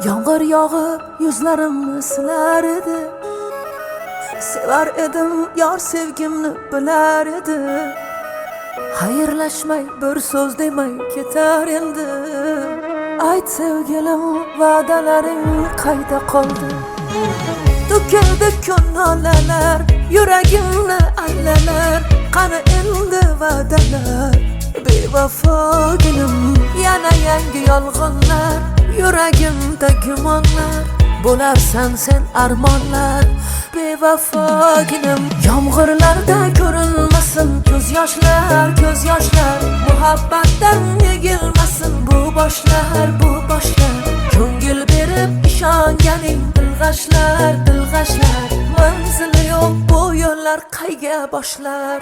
Yağmur yağıp yüzlerimni silar edi. Sever edim yar sevgimni bilar edi. Xayrlashmay bir so'z demay ketar endi. Ayt sevgilim va'dalaring qayda qoldi? To'kildi ko'ngillar yuragimni allalar. Qani endi va'dalar bevafoginim. Yana yangi yolg'onlar yuragimda gumonlar. Bo'larsan sen armonlar bevafoginim. Yomg'irlarda ko'rinmasin ko'z yoshlar, ko'z yoshlar. Muhabbatdan yegilmasin bu boshlar, bu boshlar. Ko'ngil berib ishonganing dilg'ashlar, dilg'ashlar. Manzili yo'q bu yo'llar qayga boshlar?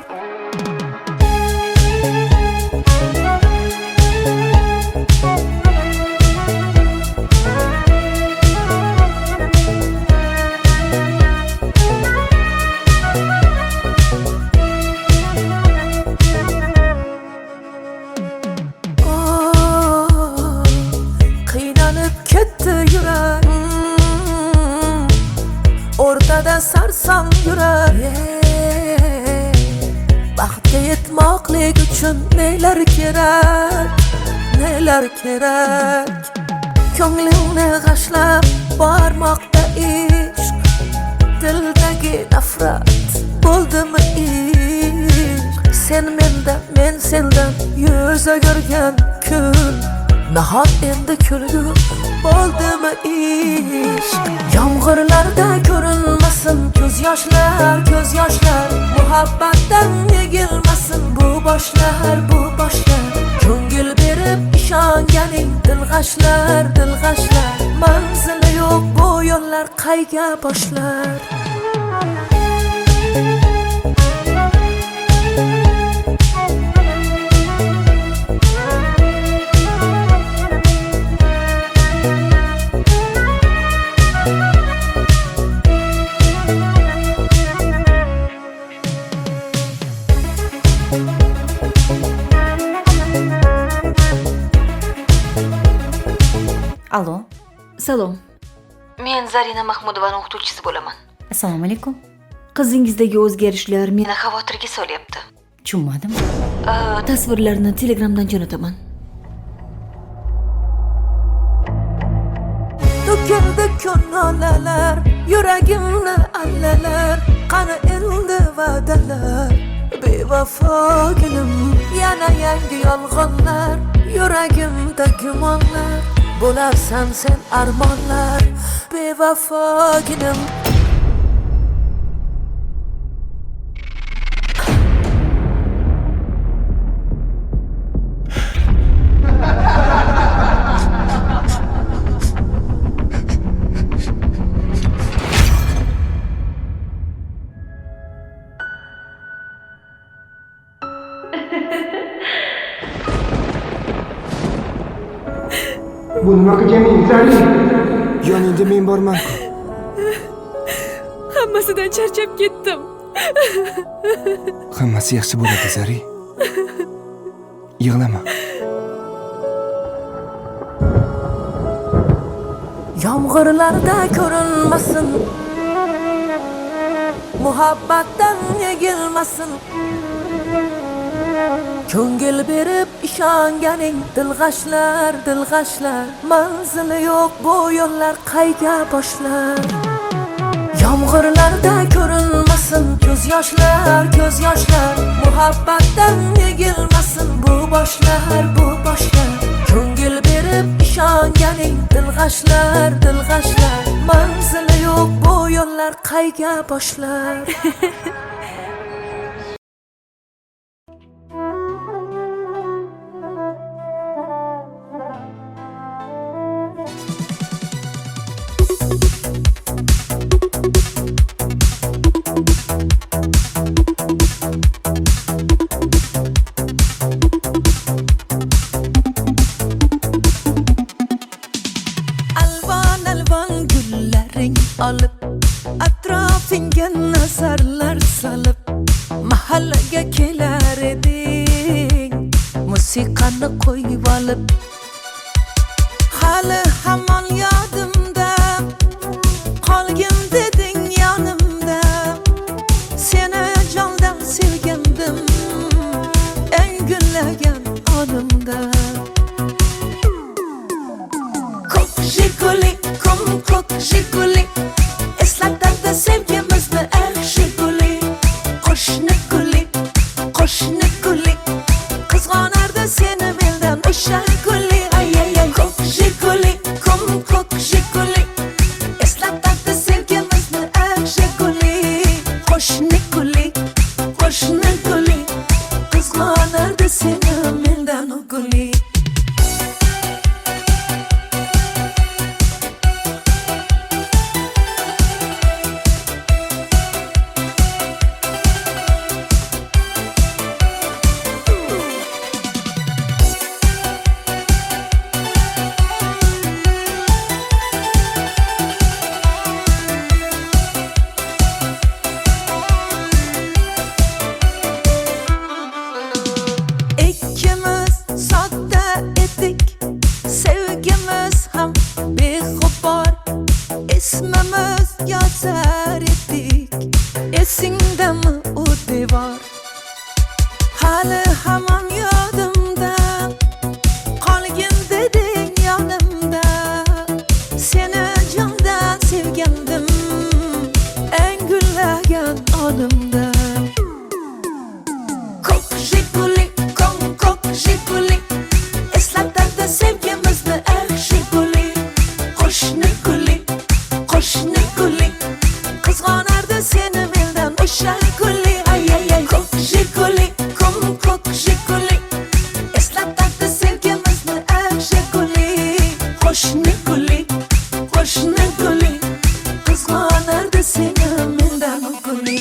Ortada sarsam yurak. Baxtga yetmoqlik uchun nelar kerak, nelar kerak. Ko'nglingni g'ashlab bormoqda ishq. Dildagi nafrat bo'ldimi ishq? Sen mendan, men sendan yuz o'girgan kun. Nahot endi kulgu bo'ldimi ishq? Yomg'irlarda ko'rinmasin ko'z yoshlar, ko'z yoshlar. Muhabbatdan yegilmasin bu boshlar, bu boshlar. Ko'ngil berib ishonganing dilg'ashlar, dilg'ashlar. Manzili yo'q bu yo'llar qayga boshlar? Alo. Salom. Men Zarina Mahmudovaning o'qituvchisi bo'laman. Assalomu alaykum. Qizingizdagi o'zgarishlar Meni xavotirga solyapti. tushunmadim. Tasvirlarni Telegramdan jo'nataman. To'kildi ko'ngillar yuragimni allalar. Qani endi va'dalar bevafoginim. Yana yangi yolg'onlar yuragimda gumonlar. Bo'larsan sen armonlar bevafoginim. Bu nima qilganing Zari? Yoningda men borman-ku. Hammasidan charchab ketdim. Hammasi yaxshi bo'ladi, Zari. Yig'lama. Yomg'irlarda ko'rinmasin, muhabbatdan yegilmasin. Ko'ngil berib ishonganing dilg'ashlar, dilg'ashlar. Manzili yo'q bu yo'llar qayga boshlar? Yomg'irlarda ko'rinmasin ko'z yoshlar, ko'z yoshlar. Muhabbatdan yegilmasin bu boshlar, bu boshlar. Ko'ngil berib ishonganing dilg'ashlar, dilg'ashlar. Manzili yo'q bu yo'llar qayga boshlar? xabarlar solib mahallaga kelar eding, musiqani qo'yib olib. Hali hamon yodimda, qolgin deding yonimda. Seni jondan sevgandim, eng gullagan onimda. Ko'k Jiguli, ko'k Jiguli, eslatadi sevgimizni eng Jiguli. Qo'shni guli, qizg'onardi seni mendan o'sha guli. Ay ay ay, ko'k Jiguli, ko'k Jiguli, eslatadi sevgimizni eng Jiguli. Qo'shni guli, qizg'onardi seni mendan o guli. İkimiz sodda edik, sevgimiz ham beg'ubor, ismimiz yozar edik. Esingdami u devor? Hali hamon yodimda, qolgin deding yonimda. Seni jondan sevgandim, eng gullagan onimda. Ko'k Jiguli, ko'k Jiguli, eslatadi sevgimizni eng Jiguli. Qo'shni guli, qizg'onardi seni mendan o'sha guli. Ay ay ay, ko'k Jiguli, eslatadi sevgimizni eng Jiguli. Qo'shni guli, qizg'onardi seni mendan o guli.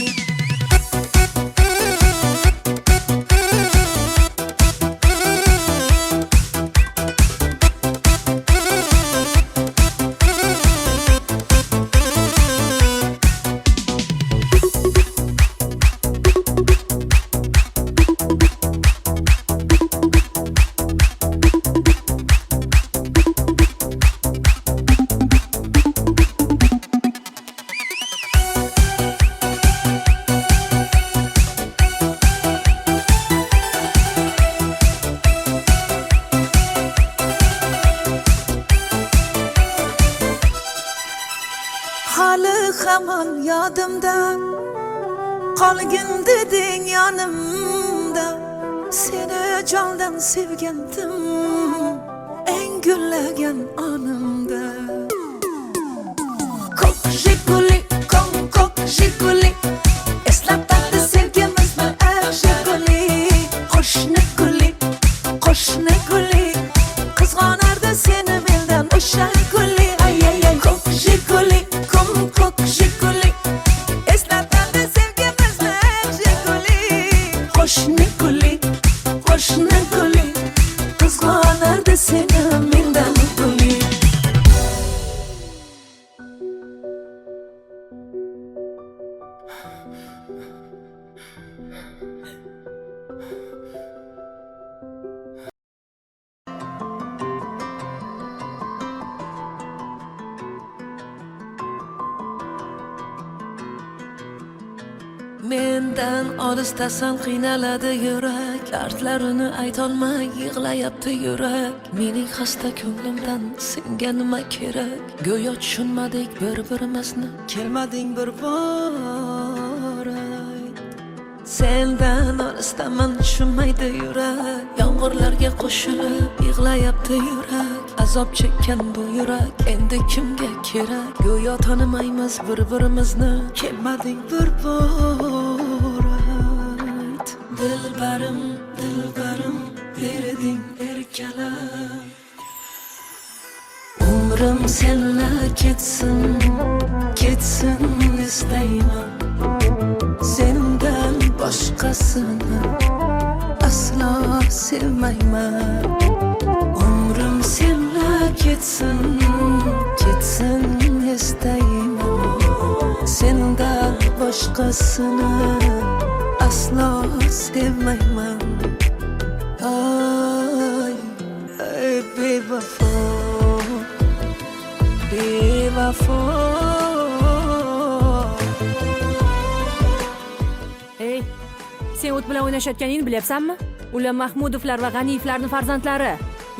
Hali hamon yodimda, qolgin deding yonimda. Seni jondan sevgandim, eng gullagan onimda. Ko'k Jiguli, eslatadi sevgimizni eng Jiguli. Qo'shni guli, qizg'onardi seni mendan o'sha guli. Ay ay ay, ko'k Jiguli, eslatadi sevgimizni eng Jiguli. Qo'shni guli, qizg'onardi seni mendan guli. Mendan olisdasan qiynaladi yurak, dardlarini aytolmay yig'layapti yurak. Mening xasta ko'nglimdan senga nima kerak? Go'yo tushunmadik bir-birimizni, kelmading bir bor. Sendan olisdaman tushunmaydi yurak, yomg'irlarga qo'shilib yig'layapti yurak. Azob chekkan bu yurak endi kimga kerak? Go'yo tanimaymiz bir-birimizni, kelmading bir bor. Dilbarim, berding erkalam. Umrim senla ketsin istayman. Sendan boshqasini aslo sevmayman. Umrim senla ketsin istayman. Sendan boshqa boshqasini aslo sevmayman. Ay, ay bevafo, bevafo. Ey, sen o't bilan o'ynashayotganingni bilyapsanmi? Ular Mahmudovlar va G'aniyevlarning farzandlari.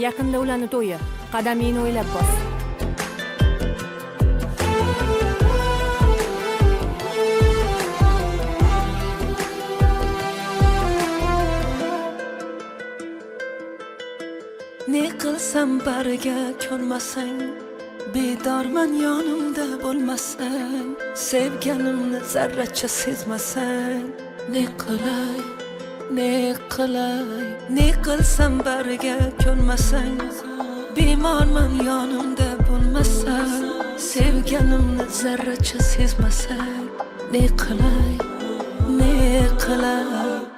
Yaqinda ularni to'yi. Qadamingni o'ylab bos. Ne qilsam bariga ko'nmasang, bedorman yonimda bo'lmasang, sevganimni zarracha sezmasang, ne qilay, ne qilay, ne qilsam bariga ko'nmasang, bemorman yonimda bo'lmasang, sevganimni zarracha sezmasang, ne qilay, ne qilay.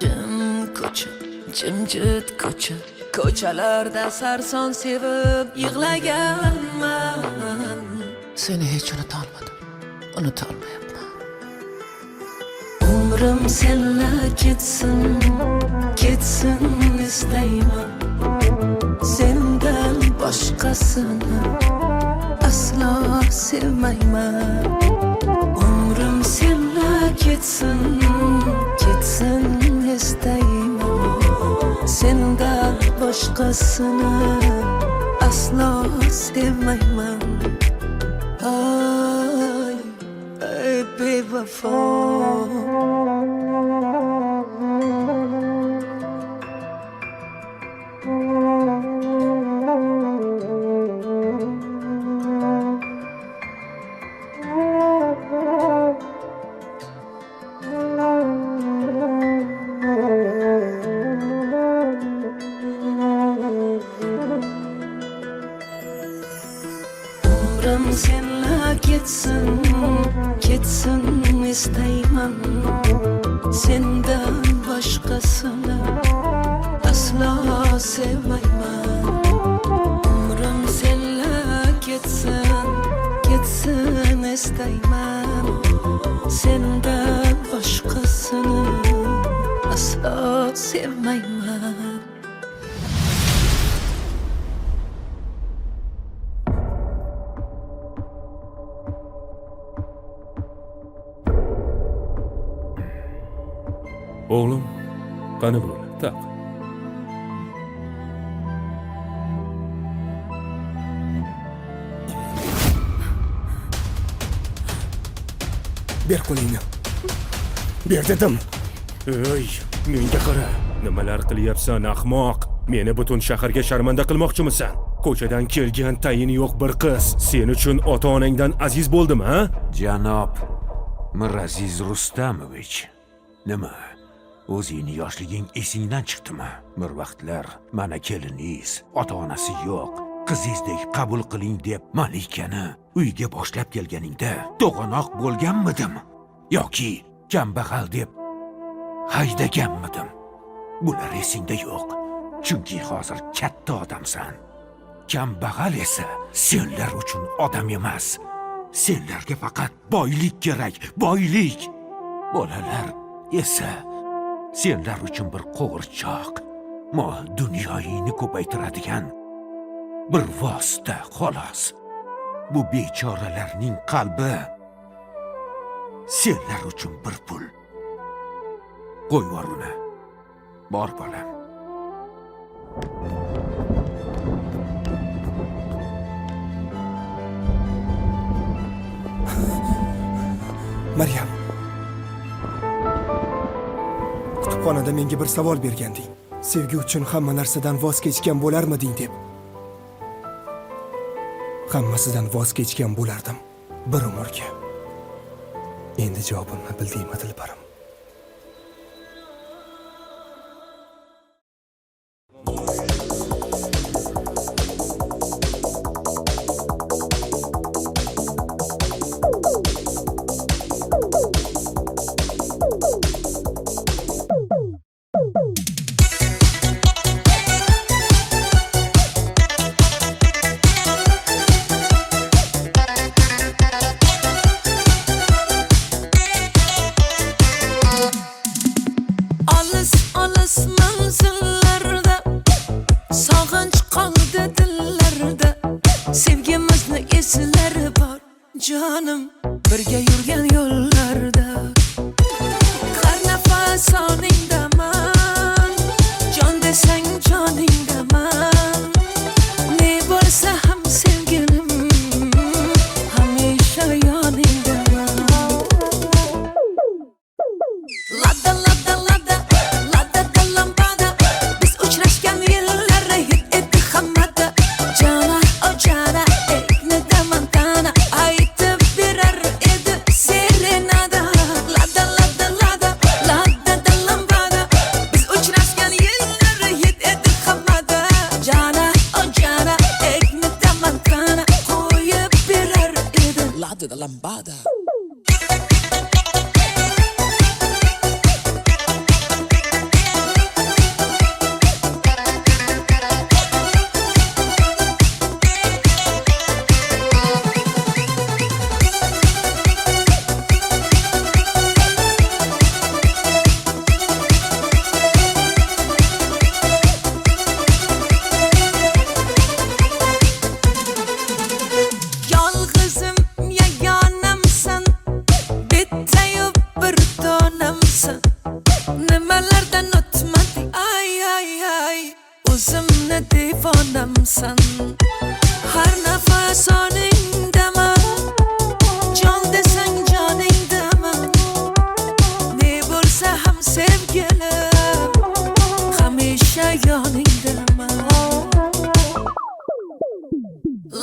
Jim ko'cha, jimjit ko'cha, ko'chalarda sarson sevib yig'laganman. Seni hech unutolmayapman. Umrim senla ketsin, ketsin istayman. Sendan boshqasini aslo sevmayman. Umrim senla ketsin, ketsin istayman. Sendan boshqasini aslo sevmayman. Ay, ay bevafo. Umrim senla ketsin, ketsin istayman. Sendan boshqasini aslo sevmayman. Umrim senla ketsin, ketsin istayman. Sendan boshqasini aslo sevmayman. Oğlum, qani bo'ldi, taq. Ber qo'lingni. Ber dedim. Ey, menga qara. Nimalar qilyapsan, ahmoq? Meni butun shaharga sharmanda qilmoqchimisan? Ko'chadan kelgan tayini yo'q bir qiz sen uchun ota-onangdan aziz bo'ldimi, ha? Janob Miraziz Rustamovich, nima? O'zingni yoshliging esingdan chiqdimi? Bir vaqtlar mana keliningiz, ota-onasi yo'q, qizingizdek qabul qiling deb Malikani uyga boshlab kelganingda to'g'anoq bo'lganmidim yoki kambag'al deb haydaganmidim? Bular esingda yo'q. Chunki hozir katta odamsan. Kambag'al esa senlar uchun odam emas. Senlarga faqat boylik kerak, boylik. Bolalar esa senlar uchun bir qo'g'irchoq, mol dunyoyingni ko'paytiradigan bir vosita xolos. Bu bechoralarning qalbi senlar uchun bir pul. Qo'y vor uni. Bor bolam. Maryam. Kutubxonada menga bir savol berganding. Sevgi uchun hamma narsadan voz kechgan bo'larmiding deb. Hammasidan voz kechgan bo'lardim bir umrga. Endi javobimni bildingmi, Dilbarim? sog'inch qoldi dillarda, sevgimizni eslari bor jonim, birga yurgan yo'llarda. Har nafas oningdaman, jon desang joningdaman. Ne bo'lsa ham sevgilim, hamisha yoningdaman. Lada lada lada lada da lambada, biz uchrashgan yillar hid etdi hammada. Jana o jana ekni damantana, aytib berar edi serenada. Lada lada lada lada da lambada, biz uchrashgan yillar hid etdi hammada. Jana o jana ekni damantana, qo'yib berar edi lada da lambada. Yolg'izim yagonamsan, bittayu bir donamsan. Nimalardan o'tmadik, ay ay ay, o'zimni devonamsan. Har nafas oningdaman, jon desang joningdaman. Ne bo'lsa ham sevgilim, hamisha yoningdaman.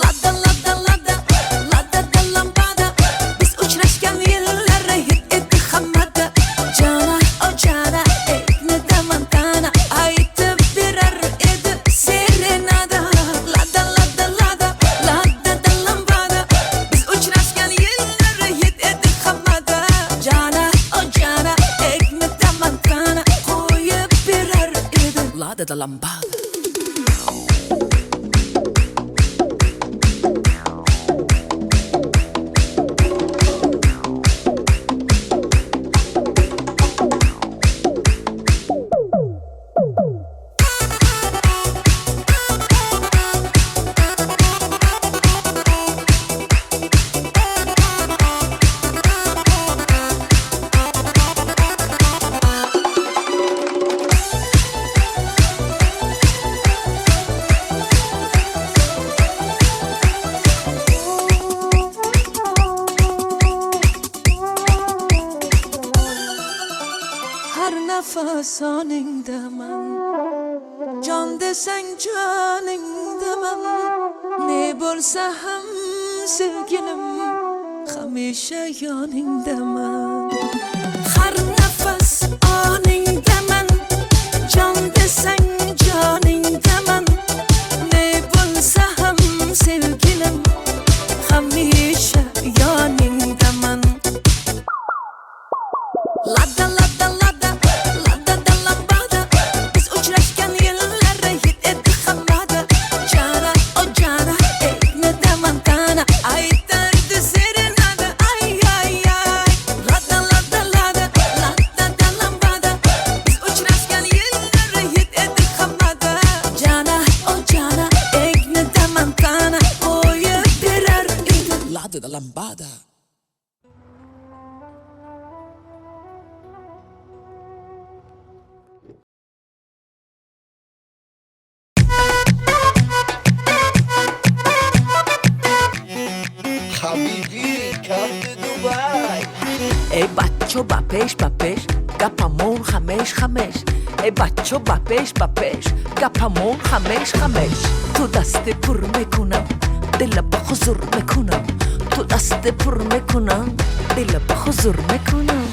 Lada lada lada lada da lambada, biz uchrashgan yillar hid etdi hammada. Jana o jana ekni damantana, aytib berar edi serenada. Lada lada lada lada da lambada, biz uchrashgan yillar hid etdi hammada. Jana o jana ekni damantana, qo'yib berar edi lada da lambada. Har nafas oningdaman, jon desang joningdaman. Ne bo'lsa ham sevgilim, hamisha yoningdaman. Har nafas oningdaman, jon desang joningdaman. Ne bo'lsa ham sevgilim, hamisha yoningdaman. Lada lada lada lada da lambada, biz uchrashgan yillar hid etdi hammada. Jana o jana ekni damantana, aytardi serenada. Ay ay ay, lada lada lada lada da lambada, biz uchrashgan yillar hid etdi hammada. Jana o jana ekni damantana, qo'yib berar edi lada da lambada. Habibi, come to Dubai. ای بچه با پیش گپمون خمش. ای بچه با پیش گپمون خمش. تو دست پر میکنم، دل با حضور میکنم. تو دست پر میکنم، دل با حضور میکنم.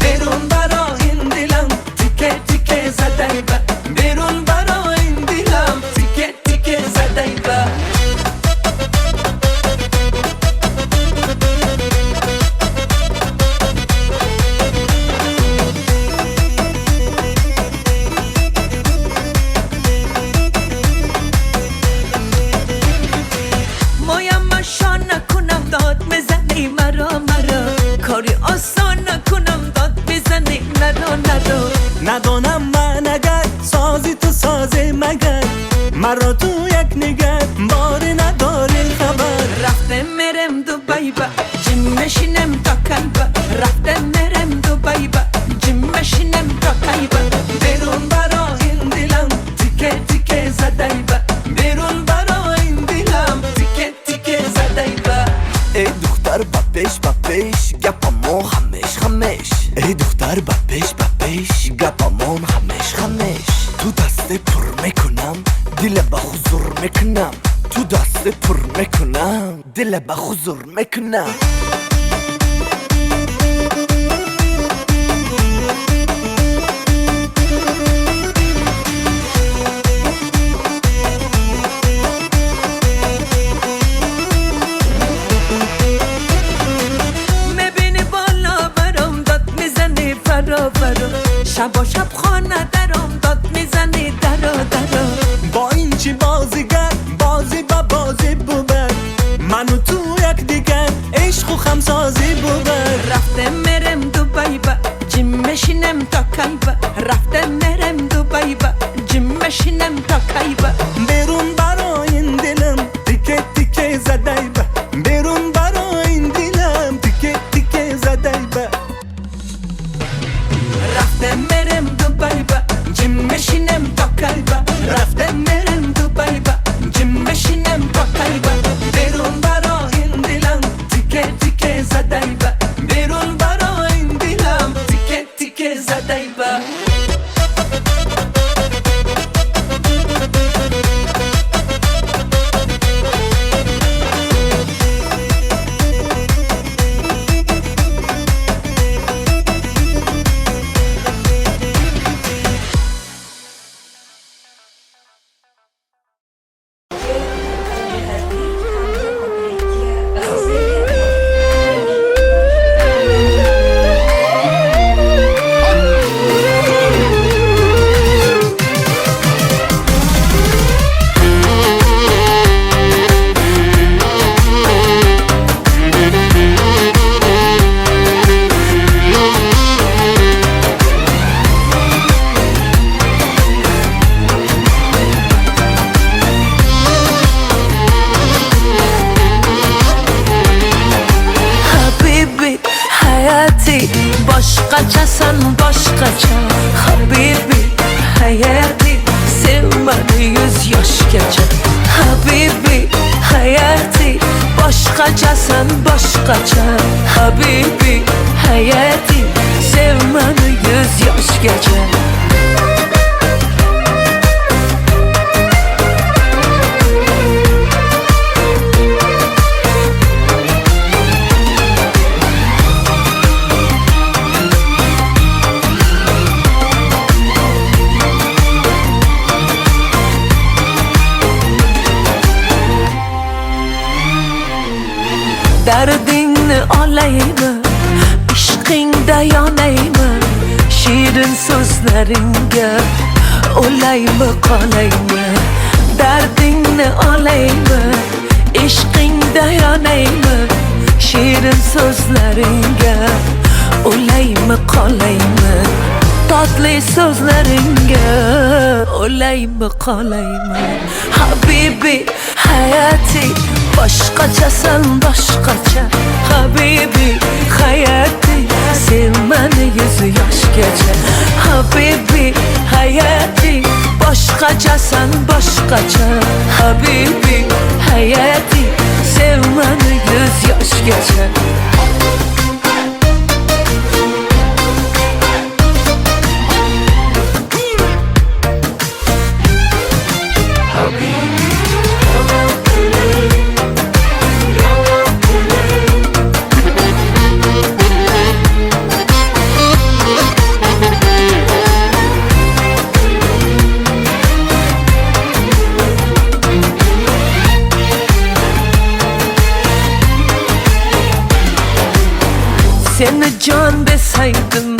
برون برا این دلم تیکه تیکه زده مرا کاری آسان نکنم داد بزنی نرو ندانم من اگر سازی تو سازه مگر مرا تو یک نگر باری نداری خبر رفته مرم دوبای با جیم مشینم تا کلبا رفته مرم دوبای با جیم مشینم تا کلبا بیرون برا این دلم تیکه تیکه زدای با بیرون برا این دلم تیکه تیکه زدای با ای دختر بپیش گپامون خمش ای دختر بپیش گپامون خمش تو دست پر میکنم دل به حضور میکنم تو دست پر میکنم دل به حضور میکنم شب و شب خانه درم داد میزنی درا با این چی بازیگر بازی با بازی بود من و تو یک دیگر عشق و خمسازی بود رفته مرم دوبای با جیم مشینم تا کلبا رفته مرم دوبای با جیم مشینم تا کلبا بیرون برا این دلم تیکه تیکه زدای با بیرون برا این دلم تیکه تیکه زدای با رفته مرم دوبای با جیم مشینم تا کلبا رفته مرم دوبای با جیم مشینم تا کلبا بیرون برا این دلم تیکه تیکه زدای با بیرون برا این دلم تیکه تیکه زدای با boshqachasan boshqacha habibi hayati sevmadi 100 yoshgacha habibi hayati boshqachasan boshqacha habibi hayati sevmadi 100 yoshgacha dardingni olaymi ishqingda yonaymi shirin so'zlaringga o'laymi qolaymi dardingni olaymi ishqingda yonaymi shirin so'zlaringga o'laymi qolaymi tatli so'zlaringga o'laymi qolaymi habibi hayati boshqachasan boshqacha habibi hayati sevmani 100 yoshgacha habibi hayati boshqachasan boshqacha habibi hayati sevmani 100 yoshgacha Seni can desaydim,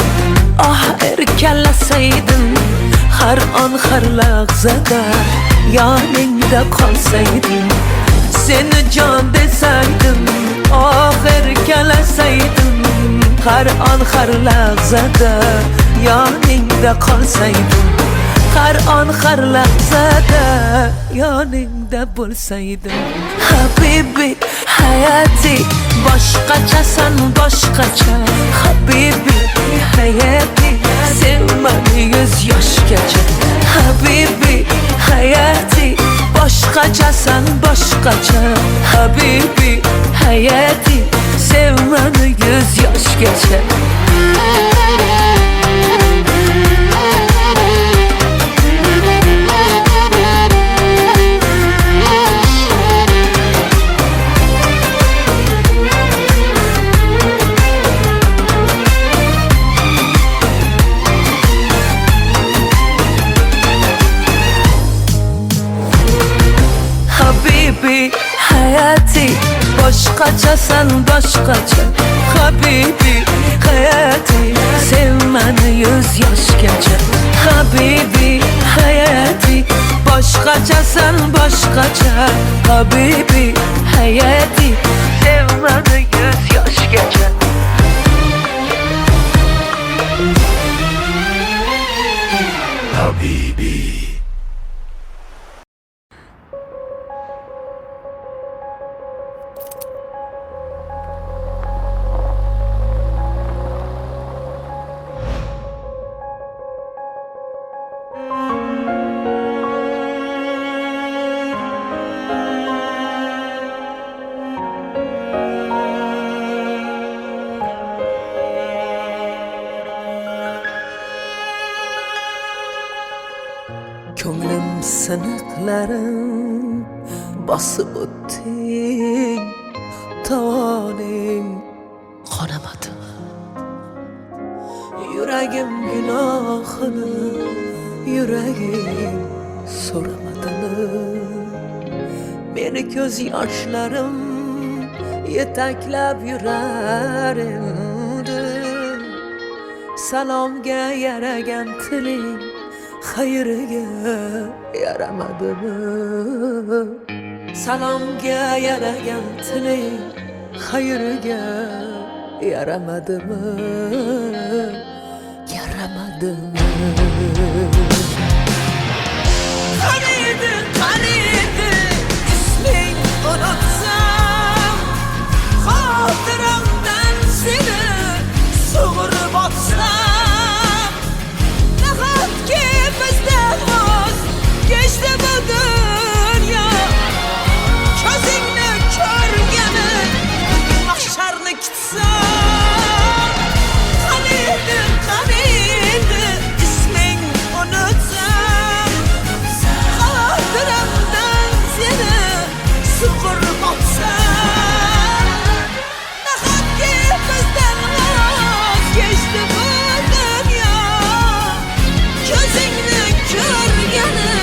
ah erkalasaydim Har an har lahzada yaningda qolsaydim Seni can desaydim, ah erkalasaydim har on har lahzada yoningda qolsaydim, har on har lahzada yoningda bo'lsaydim. Habibi hayati boshqachasan boshqacha, habibi hayati sen meni 100 yoshgacha. Habibi hayati boshqachasan boshqacha, habibi hayati sev meni 100 yoshgacha. Habibi hayati boshqachasan boshqacha, habibi hayati sev meni 100 yoshgacha. Habibi hayati boshqachasan boshqacha, habibi hayati sev meni 100 yoshgacha. Habibi. Ko'nglim siniqlarim bosib o'tding, tovoning qonamadimi? Yuragim gunohini, yuragim so'ramadimi? Meni ko'z yoshlarim yetaklab yurar endi, salomga yaragan tiling xayriga yaramadimi? Salomga yaragan tiling xayriga yaramadimi? Yaramadimi? Qaniydi, qaniydi isming unutsam, xotiramdan seni sug'urib otsam, nahotki bizdan voz kechdi bu dunyo, ko'zingni ko'rgani mahsharni kutsam. Qaniydi, qaniydi isming unutsam, xotiramdan seni sug'urib otsam, nahotki bizdan voz kechdi bu dunyo, ko'zingni ko'rgani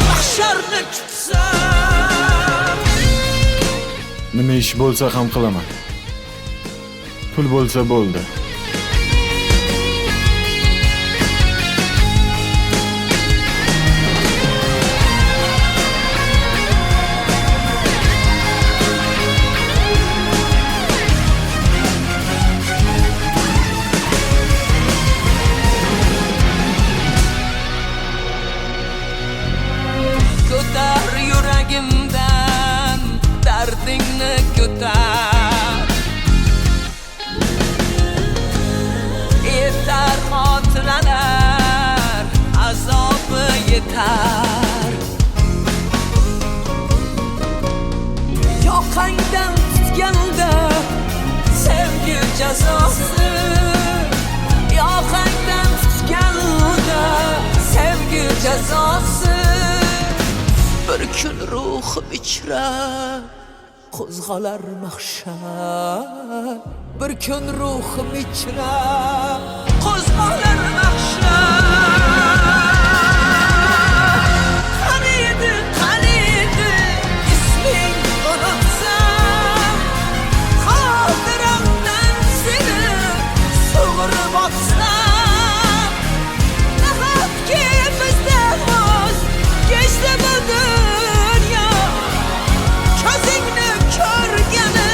mahsharni kutsam. Nima ish bo'lsa ham qilaman. Pul bo'lsa bo'ldi. Ko'tar yuragimdan dardingni ko'tar, yetar xotiralar azobi yetar. Yoqangdan tutganda sevgi jazosi, yoqangdan tutganda sevgi jazosi. Bir kun ruhim ichra qo'zg'alar mahshar, bir kun ruhim ichra qo'zg'alar mahshar. Qaniydi, qaniydi isming unutsam, xotiramdan seni sug'urib otsam, nahotki bizdan voz kechdi bu dunyo, ko'zingni ko'rgani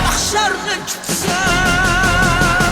mahsharni kutsam.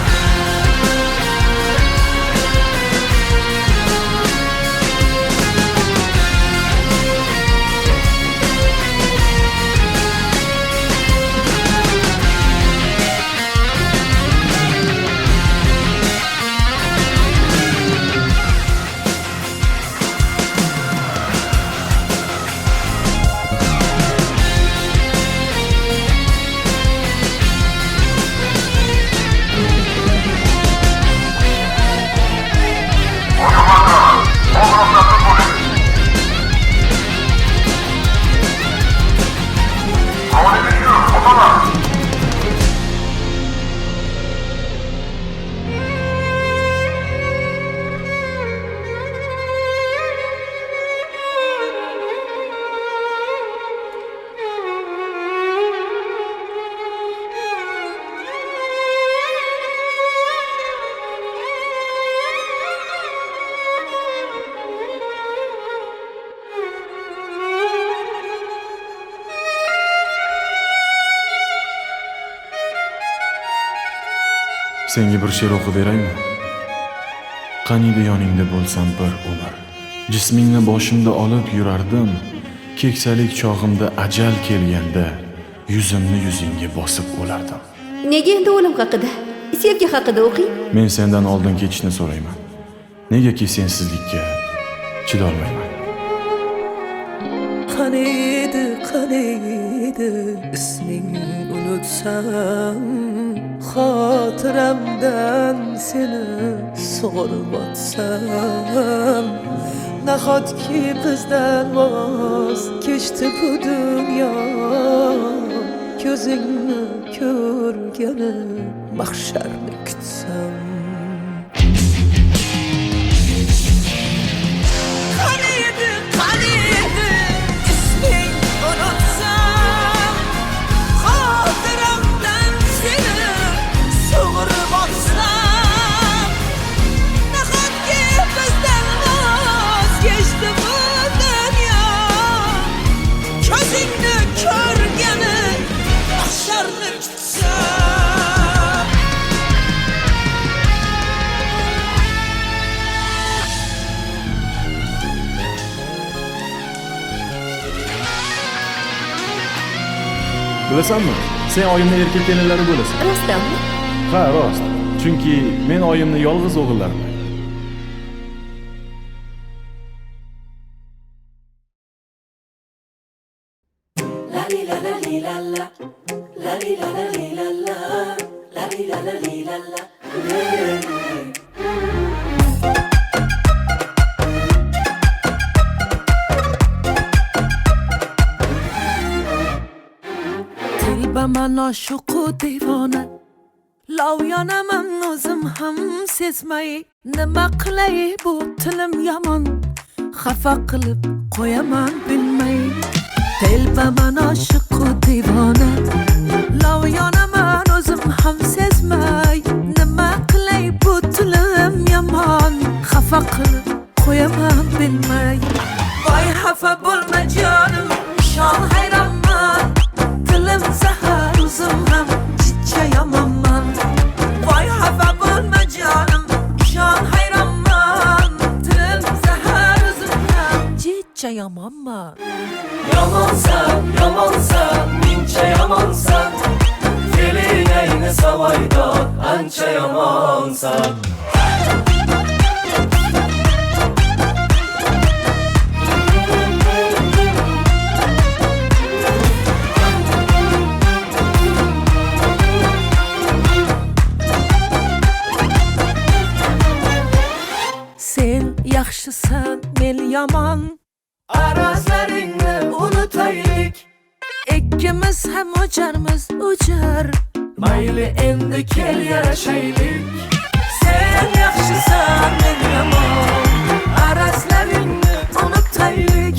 Senga bir she'r o'qib beraymi? Qaniydi yoningda bo'lsam bir umr. Jismingni boshimda olib yurardim. Keksalik chog'imda ajal kelganda yuzimni yuzingga bosib o'lardim. Nega endi o'lim haqida? Sevgi haqida o'qing. Men sendan oldin ketishni so'rayman. Negaki sensizlikka chidolmayman. Qaniydi ismingni unutsam, xotiramdan seni sug'urib o'tsam, nahotki bizdan voz kechdi bu dunyo, ko'zingni ko'rgani mahsharni kutsam. Qaniydi isming unutsam, xotiramdan seni sug'urib o'tsam, nahotki bizdan voz kechdi bu dunyo, ko'zingni ko'rgani mahsharni kutsam. Bilasanmi? Sen oyimni erkak kelinlari bo'lasan. Rostdanmi? Ha, rost. Chunki men oyimni yolg'iz o'g'illarman. Tilbaman oshiqu devona, lovyanaman o'zim ham sezmay. Nima qilay bu tilim yomon, xafa qilib qo'yaman bilmay. Tilbaman oshiqu devona, lovyanaman o'zim ham sezmay. Nima qilay bu tilim yomon, xafa qilib qo'yaman bilmay. Voy xafa bo'lma jonim, shon hayronman, tilim zahar o'zim ham chicha yomonman. Voy xafa bo'lma jonim, shon hayronman, tilim zahar o'zim ham chicha yomonman. Yomonsan, mincha yomonsan, fe'ling ayni savoydor, ancha yomonsan. Sen yaxshisan, men yomon, arazlaringni unutaylik. Ikkimiz ham o'jarmiz, o'jar. Mayli endi kel yarashaylik. Sen yaxshisan, men yomon, arazlaringni unutaylik.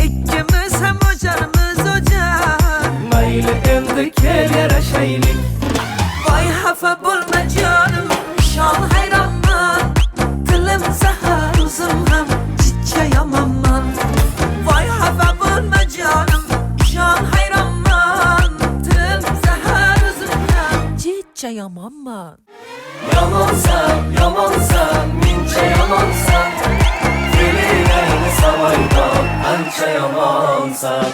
Ikkimiz ham o'jarmiz, o'jar. Mayli endi kel yarashaylik. Voy xafa bo'lma jonim, shon hayronman, tilim zahar o'zim ham chicha yomonman. Voy xafa bo'lma jonim, shon hayronman, tilim zahar o'zim ham chicha yomonman. Yomonsan, mincha yomonsan, fe'ling ayni savoydor, ancha yomonsan.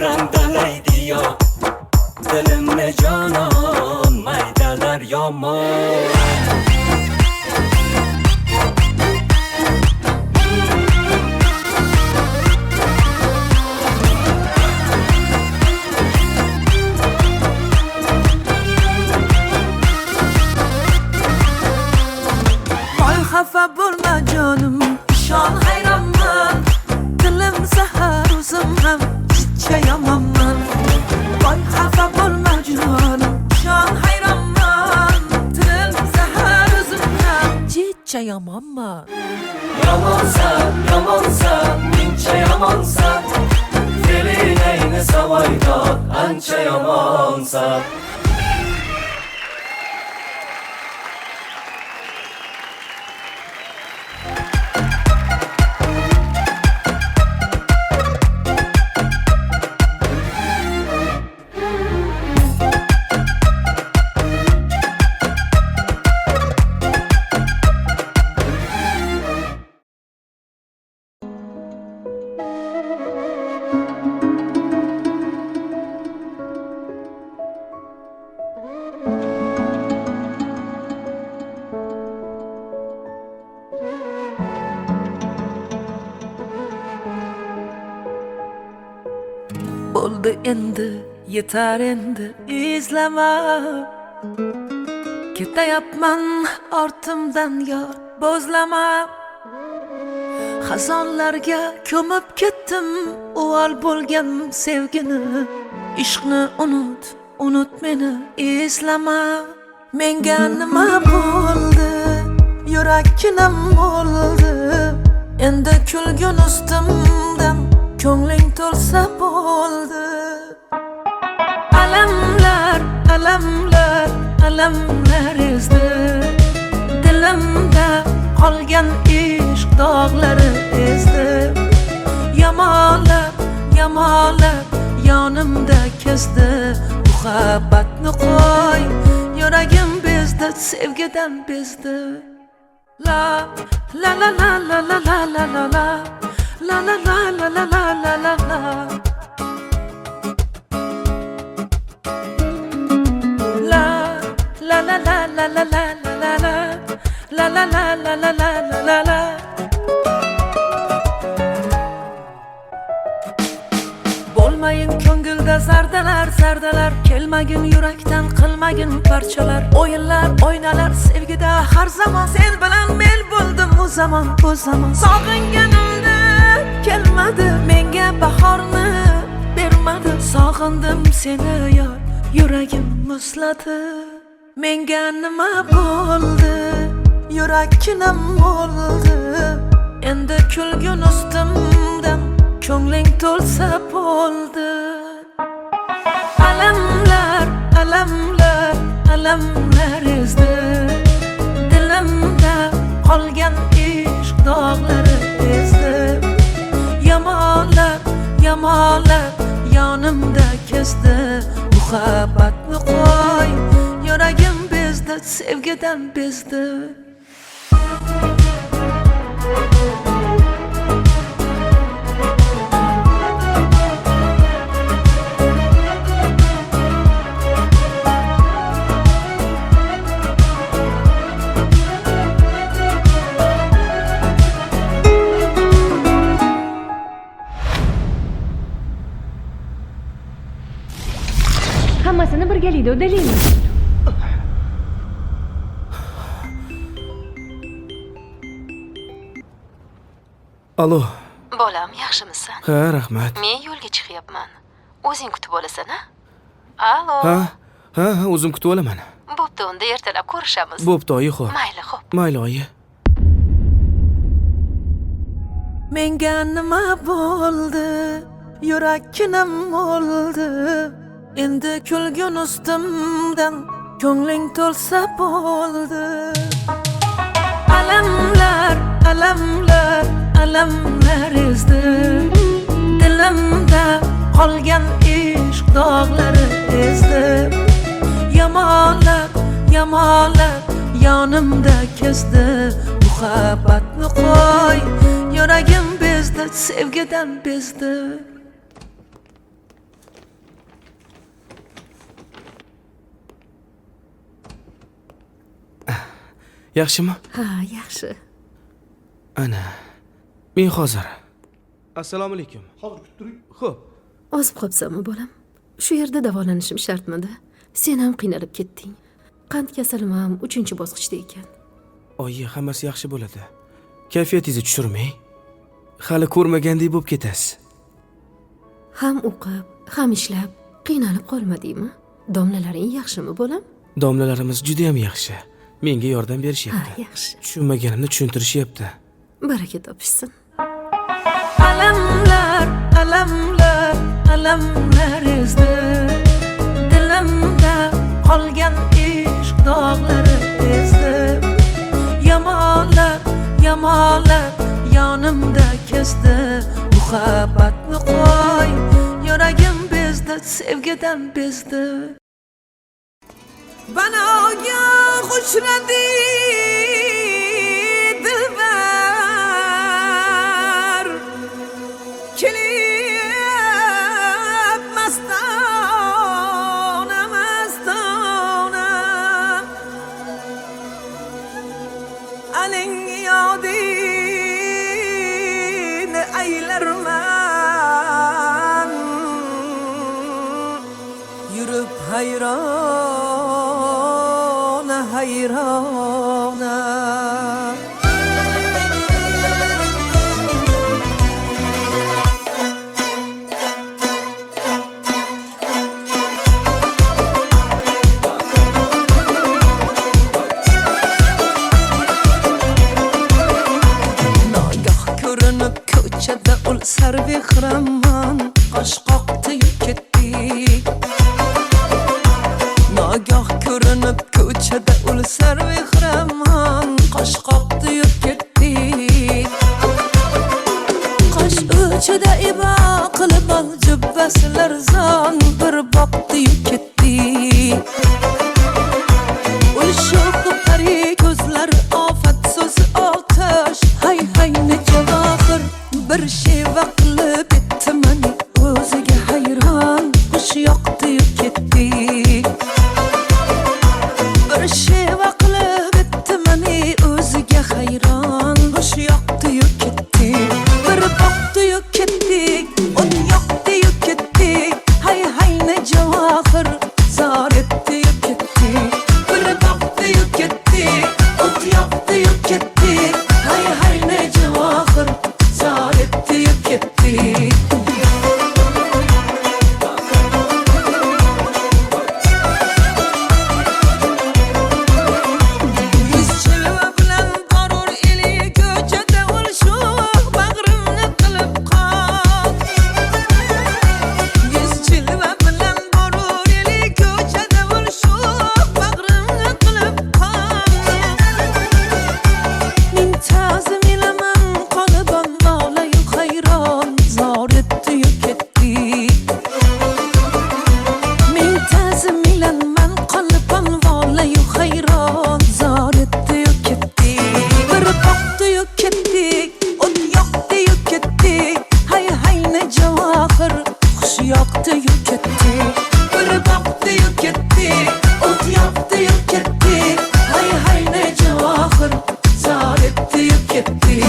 Randalaydi yo, dilimni jonon maydalar yomon. Voy xafa bo'lma jonim, shon hayronman, tilim zahar o'zim ham chicha yomonman. Voy xafa bo'lma jonim, shon hayronman, tilim zahar o'zim ham chicha yomonman. Yomonsan, mincha yomonsan, fe'ling ayni savoydor, ancha yomonsan. bo'ldi endi, yetar endi izlama. Ketayapman ortimdan yor, bo'zlama. Xazonlarga ko'mib ketdim, uvol bo'lgan sevgini. Ishqni unut meni, eslama. Menga nima bo'ldi? Yurakkinam bo'ldi. Endi kulgun ustimdan ko'ngling to'lsa bo'ldi. Alamlar ezdi. Dilimda qolgan ishq dog'lari ezdi. Yamalab yonimda kezdi. Muhabbatni qo'y, yuragim bezdi, sevgidan bezdi. La la la la la la la la la la la la la la la la la la la. La la la la la la la la la la la la la la la la la. Bo'lmayin ko'ngilda zardalar, kelmagin yurakdan, qilmagin parchalar. O'yinlar, o'ynalar sevgida har zamon. Sen bilan men bo'ldim u zamon. Sog'inganimda kelmadi, menga bahorni bermadi. Sog'indim seni yor, yuragim muzladi. Menga nima bo'ldi? Yurakkinam bo'ldi. Endi kulgun ustimdan ko'ngling to'lsa bo'ldi. Alamlar ezdi. Dilimda qolgan ishq dog'lari ezdi. Yamalab yonimda kezdi. Muhabbatni qo'y, yuragim bezdi, sevgidan bezdi. Hammasini birgalikda uddalaymiz. Alo. Bolam, yaxshimisan? Ha, rahmat. Men yo'lga chiqyapman. O'zing kutib olasan-a? Alo. Ha, o'zim kutib olaman. Bo'pti, unda ertalab ko'rishamiz. Bo'pti, oyi, xo'p. Mayli, xo'p. Mayli, oyi. Menga nima bo'ldi? Yurakkinam bo'ldi. Endi kulgun ustimdan ko'ngling to'lsa bo'ldi. Alamlar ezdi. Dilimda qolgan ishq dog'lari ezdi. Yamalab yonimda kezdi. Muhabbatni qo'y, yuragim bezdi, sevgidan bezdi. Yaxshimi? Ha, yaxshi. Ana. Men hozir. Assalomu alaykum. Hozir kutib turing. Xo'p. Ozib qolibsanmi, bolam? Shu yerda davolanishim shartmidi? Sen ham qiynalib ketding. Qand kasalim ham 3-bosqichda ekan. Oyi, hammasi yaxshi bo'ladi. Kayfiyatingizni tushirmang. Hali ko'rmagandek bo'lib ketasiz. Ham o'qib, ham ishlab qiynalib qolmadingmi? Domlalaring yaxshimi, bolam? Domlalarimiz juda ham yaxshi. Menga yordam Ha, berishyapti. yaxshi. Tushunmaganimni tushuntirishyapti. Baraka topishsin. Alamlar ezdi. Dilimda qolgan ishq dog'lari ezdi. Yamalab yonimda kezdi. Muhabbatni qo'y, yuragim bezdi, sevgidan bezdi. Banoga xushradi dilbar, kelib mastona aling yodini aylarman hayrona hayrona Nagah ko'rinib ko'chada ul sarvehraman qosh qoqdi ketdi Nagah ko'rinib ko'chada ul sarvehraman qosh qoqdi ketdi Qosh uchida ibo qilib ol jubbasilar zon bir boqdi ketdi Ul sho'xi pari ko'zlar ofat so'zi otash hay hay ne javohir bir sheva qilib etdi mani o'ziga hayron xush yoqdi ketdi bir sheva qilib etdi mani o'ziga hayron xush yoqdi ketdi bir boqdi ketdi o't yoqdi ketdi hay hay ne javohir zor etdi ketdi bir boqdi ketdi o't yoqdi ketdi hay hay ne javohir zor etdi ketdi Chilva bilan borur eli ko'chada ul sho'x bag'rimni qilib qol Chilva bilan borur eli ko'chada ul sho'x bag'rimni qilib qol Ming ta'zim ilaman qolibon mavlayu hayron zor etdi ketdi Ming ta'zim ilaman qolibon mavlayu hayron zor etdi ketdi bir boqdi ketdi o't yoqdi ketdi hay hay ne javohir xush yoqdi ketdi bir boqdi ketdi o't yoqdi ketdi hay hay ne javohir zor etdi ketdi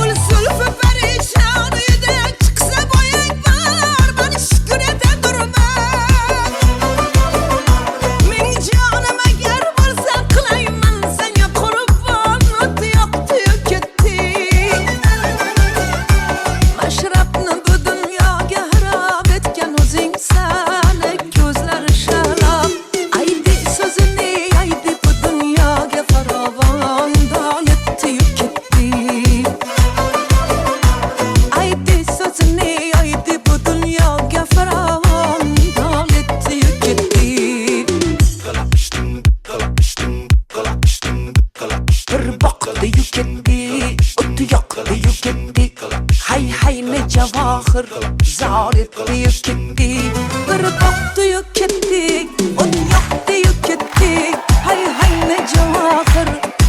Ul sulfu perişan uyuda çıksa boyang var bana şükür ete durma Ming canım eğer varsa kılayman seni kurban ot yoqdi ketdi Mashrabni bu dunyoga harom etgan o'zingsan ko'zlari sharob aydi so'zini aydi bu dunyoga farovon doyetdi ketdi Aydi so'zini aydi bu dunyoga farovon doyetdi ketdi Bir boqdi ketdi o't yoqdi ketdi hay hay ne javohir zor etdi ketdi bir boqdi ketdi o't yoqdi ketdi hay hay ne javohir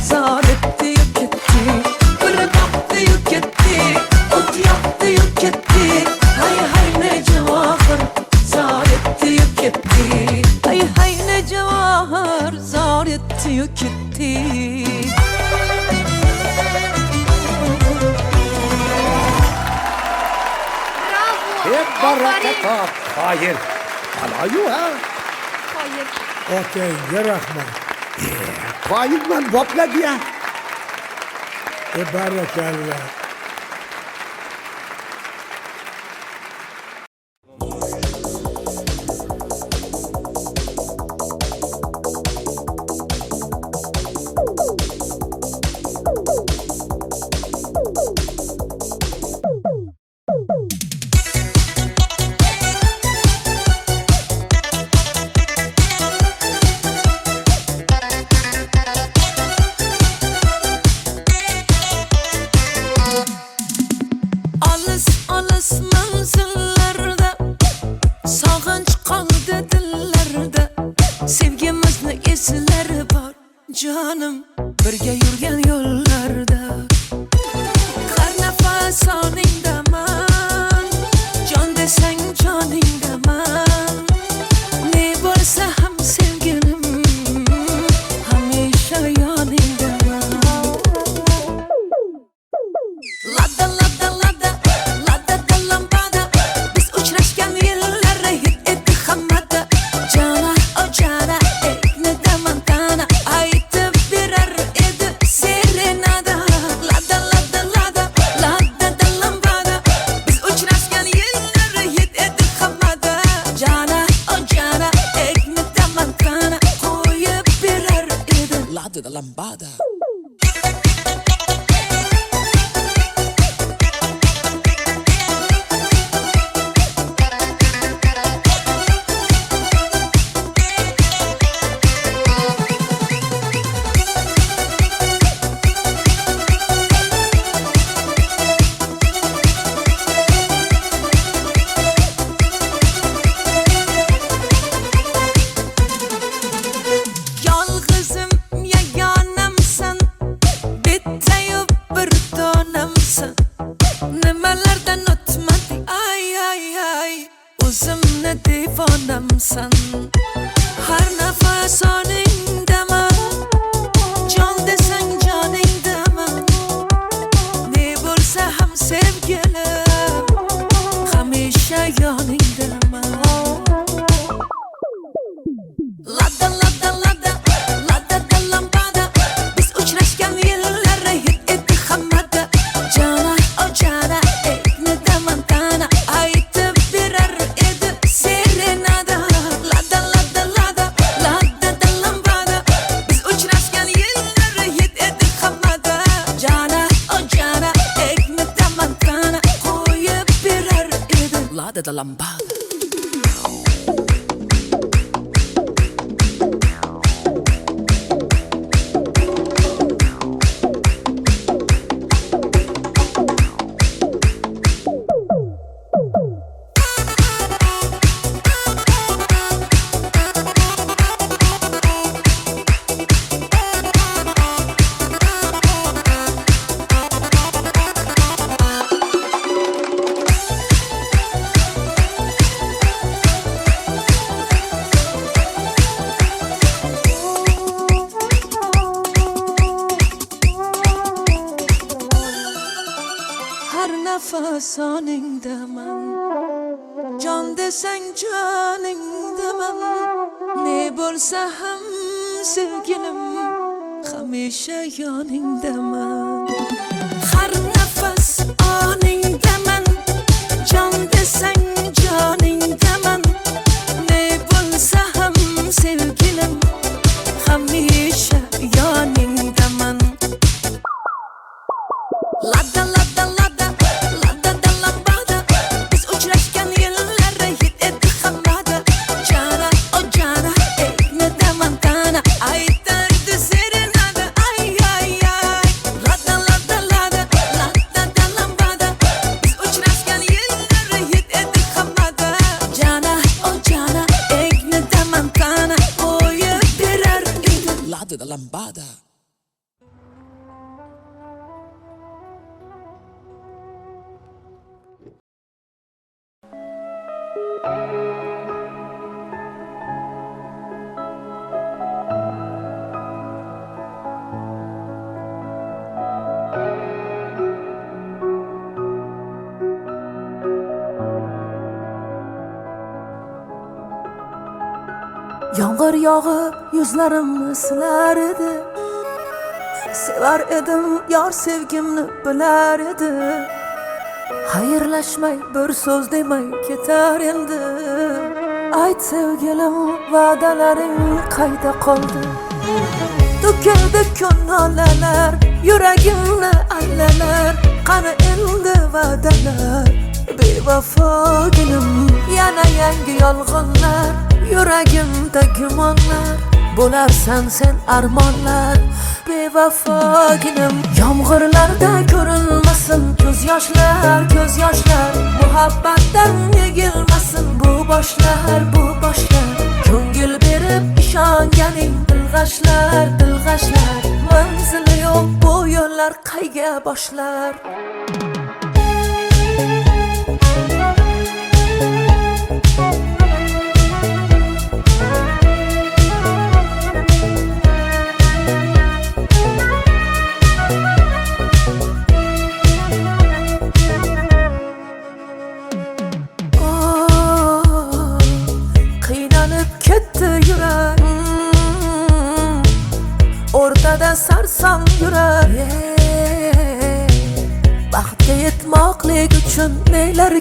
zor etdi ketdi bir boqdi ketdi o't yoqdi ketdi hay hay ne javohir zor etdi ketdi hay hay ne javohir zor etdi ketdi Hep baraka Hayır. Alayu ha. Hayır. Otangga rahmat. Qoyilman bopladi ya. Barakallah. mardonamsan nimalardan o'tmading ay ay ay o'zimni devonamsan har nafas oningdaman jon desang joningdaman ne bo'lsa ham sevgilim hamisha yoningdaman Lada lada lada lada da lambada biz uchrashgan yillar hit edi hammada jana o jana ekni damantana aytib berar edi serenada lada lada lada lada da lambada biz uchrashgan yillar hit edi hammada jana o jana ekni damantana qo'yib berar edi lada da lambada nafas oningdaman jon desang joningdaman ne bo'lsa ham sevgilim hamisha yoningdaman har nafas oningdaman jon desang joningdaman ne bo'lsa ham sevgilim hamisha yoningdaman Lada lada lada lada da lambada biz uchrashgan yillar hit edi hammada jana o jana ekni damantana aytardi serenada ay ay ay lada lada lada lada da lambada biz uchrashgan yillar hit edi hammada jana o jana ekni damantana qo'yib berar edi lada da lambada Yomg'ir yog'ib yuzlarimni silar edi sevar edim yor sevgimni bilar edi xayrlashmay bir so'z demay ketar endi ayt sevgilim va'dalaring qayda qoldi to'kildi ko'nglalar yuragimni allalar qani endi va'dalar bevafoginim yana yangi yolg'onlar yuragimda gumonlar bo'larsan sen armonlar bevafoginim yomg'irlarda ko'rinmasin ko'z yoshlar muhabbatdan yegilmasin bu boshlar ko'ngil berib ishonganing dilg'ashlar manzili yo'q bu yo'llar qayga boshlar o'rtada sarson yurar baxtga yetmoqlik uchun nelar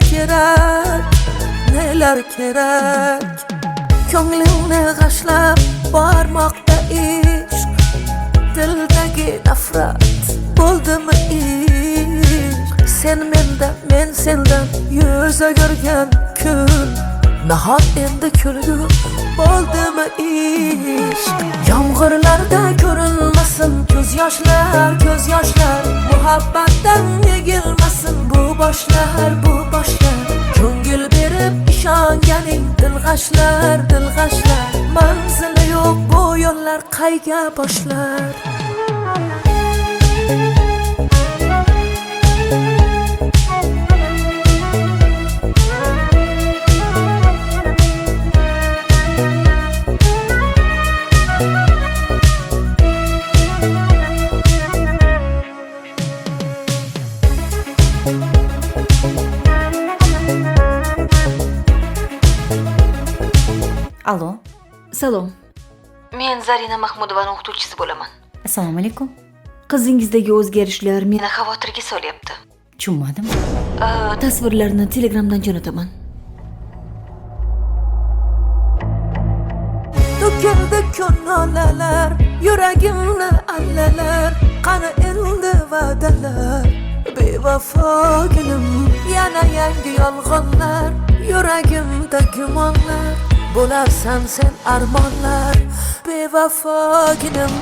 kerak ko'nglingni g'ashlab bormoqda ishq dildagi nafrat bo'ldimi ishq sen mendan men sendan yuz o'girgan kun nahot endi kulgu bo'ldimi ishq yomg'irlarda ko'rinmasin ko'z yoshlar muhabbatdan yegilmasin bu boshlar ko'ngil berib ishonganing dilg'ashlar manzili yo'q bu yo'llar qayga boshlar Allo, Salom. Men Zarina Mahmudovaning o'qituvchisi bo'laman. assalomu alaykum. Qizingizdagi o'zgarishlar Meni xavotirga solyapti. Tushunmadim. tasvirlarni Telegramdan jo'nataman. To'kildi ko'ngillar, yuragimni allalar, qani endi va'dalar. Bevafoginim, yana yangi yolg'onlar, yuragimda gumonlar, bo'larsan sen armonlar. Bevafoginim.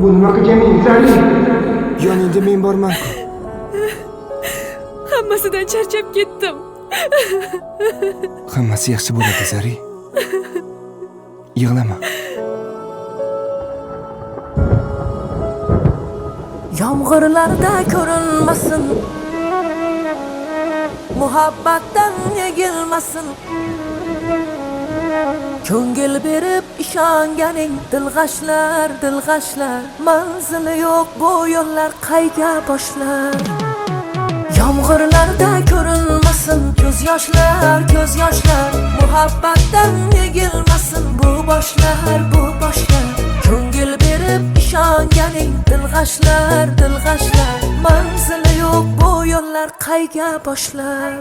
Bu nima qilganing, Zari? Yoningda men borman-ku. Hammasidan charchab ketdim. Hammasi yaxshi bo'ladi, Zari. Yig'lama. Yomg'irlarda ko'rinmasin, muhabbatdan yegilmasin. Ko'ngil berib ishonganing dilg'ashlar, dilg'ashlar. Manzili yo'q bu yo'llar qayga boshlar. Yomg'irlarda ko'rinmasin, ko'z yoshlar, ko'z yoshlar. Muhabbatdan yegilmasin bu boshlar, bu boshlar. Ko'ngil berib ishonganing dilg'ashlar, dilg'ashlar. Manzili yo'q bu yo'llar qayga boshlar.